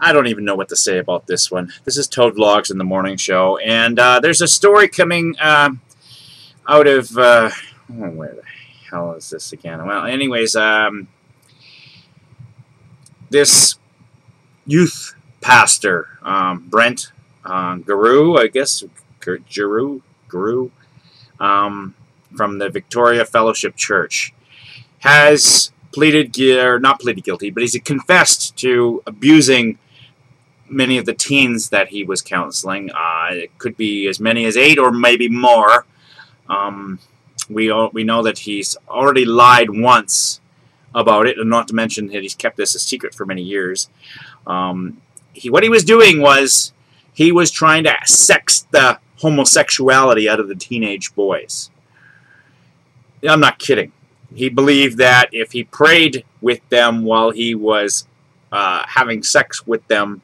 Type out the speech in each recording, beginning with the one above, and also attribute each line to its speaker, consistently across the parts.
Speaker 1: I don't even know what to say about this one. This is Toad Vlogs in the Morning Show, and there's a story coming out of where the hell is this again? Well, anyways, this youth pastor, Brent Guru, I guess, Guru, from the Victoria Fellowship Church, has not pleaded guilty, but he's confessed to abusing many of the teens that he was counseling. It could be as many as 8 or maybe more. We know that he's already lied once about it, and not to mention that he's kept this a secret for many years. What he was doing was he was trying to sex the homosexuality out of the teenage boys. I'm not kidding. He believed that if he prayed with them while he was having sex with them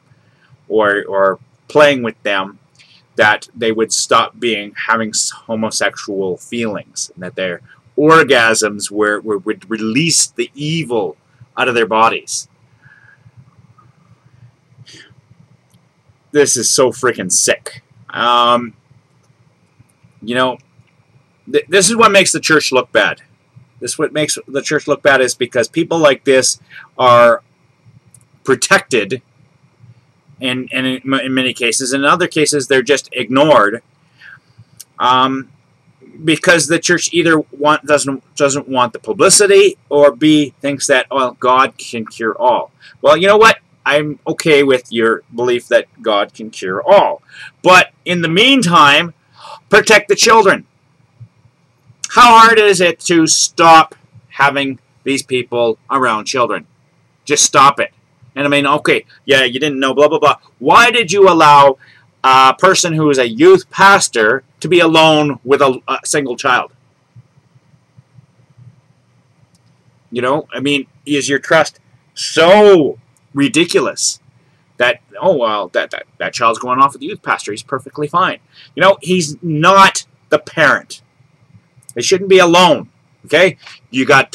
Speaker 1: or playing with them, that they would stop having homosexual feelings, and that their orgasms would release the evil out of their bodies. This is so freaking sick. You know, this is what makes the church look bad. This is what makes the church look bad, is because people like this are protected in many cases. In other cases, they're just ignored because the church either doesn't want the publicity, or B, thinks that, oh, God can cure all. Well, you know what? I'm okay with your belief that God can cure all. But in the meantime, protect the children. How hard is it to stop having these people around children? Just stop it. And I mean, okay, yeah, you didn't know, blah, blah, blah. Why did you allow a person who is a youth pastor to be alone with a single child? You know, I mean, is your trust so ridiculous that, oh, well, that child's going off with the youth pastor, he's perfectly fine? You know, he's not the parent. They shouldn't be alone, okay? You got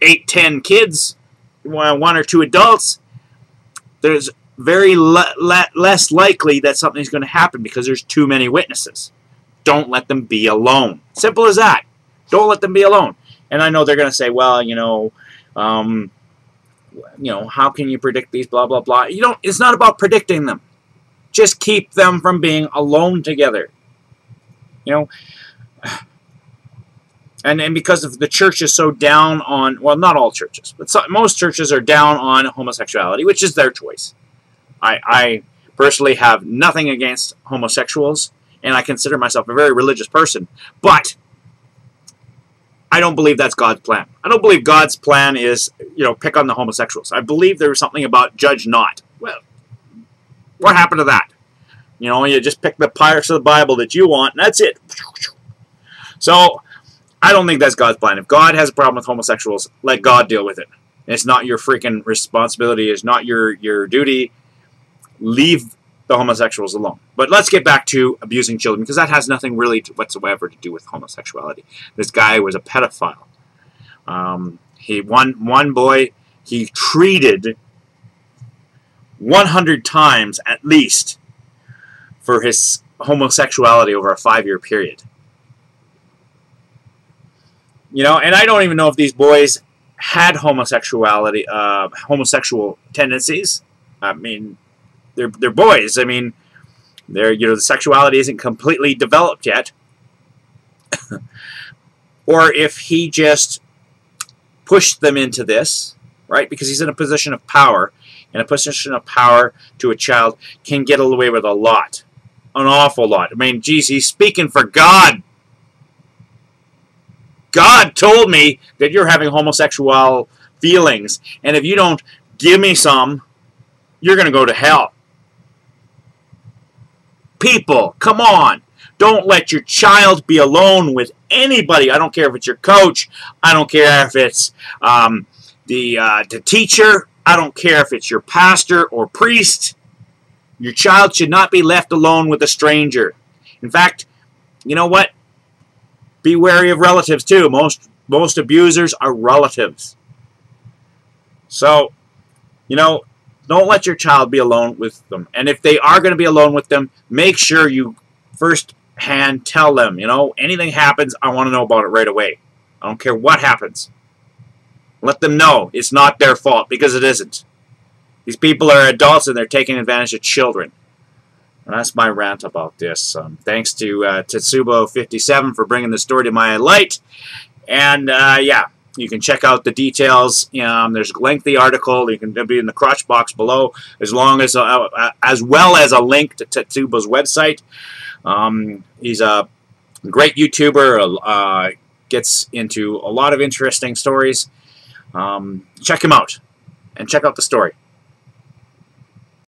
Speaker 1: 8, 10 kids, 1 or 2 adults. There's very less likely that something's going to happen because there's too many witnesses. Don't let them be alone. Simple as that. Don't let them be alone. And I know they're going to say, well, you know, how can you predict these, blah, blah, blah. You don't. It's not about predicting them. Just keep them from being alone together. You know. And because of the church is so down on, well, not all churches, but most churches are down on homosexuality, which is their choice. I personally have nothing against homosexuals, and I consider myself a very religious person, but I don't believe that's God's plan. I don't believe God's plan is, you know, pick on the homosexuals. I believe there was something about judge not. Well, what happened to that? You know, you just pick the parts of the Bible that you want, and that's it. So I don't think that's God's plan. If God has a problem with homosexuals, let God deal with it. It's not your freaking responsibility. It's not your duty. Leave the homosexuals alone. But let's get back to abusing children, because that has nothing really whatsoever to do with homosexuality. This guy was a pedophile. One boy he treated 100 times at least for his homosexuality over a 5-year period. You know, and I don't even know if these boys had homosexual tendencies. I mean, they're boys. I mean, the sexuality isn't completely developed yet. Or if he just pushed them into this, right? Because he's in a position of power, and a position of power to a child can get away with a lot, an awful lot. I mean, geez, he's speaking for God. God told me that you're having homosexual feelings, and if you don't give me some, you're going to go to hell. People, come on. Don't let your child be alone with anybody. I don't care if it's your coach. I don't care if it's the teacher. I don't care if it's your pastor or priest. Your child should not be left alone with a stranger. In fact, you know what? Be wary of relatives too. Most abusers are relatives. So, you know, Don't let your child be alone with them. And if they are going to be alone with them, make sure you first hand tell them, you know, anything happens, I want to know about it right away. I don't care what happens. Let them know it's not their fault, because it isn't. These people are adults and they're taking advantage of children. And that's my rant about this. Thanks to Tetsubo57 for bringing the story to my light. And yeah, you can check out the details. There's a lengthy article. You can be in the crotch box below, as well as a link to Tetsubo's website. He's a great YouTuber. Gets into a lot of interesting stories. Check him out and check out the story.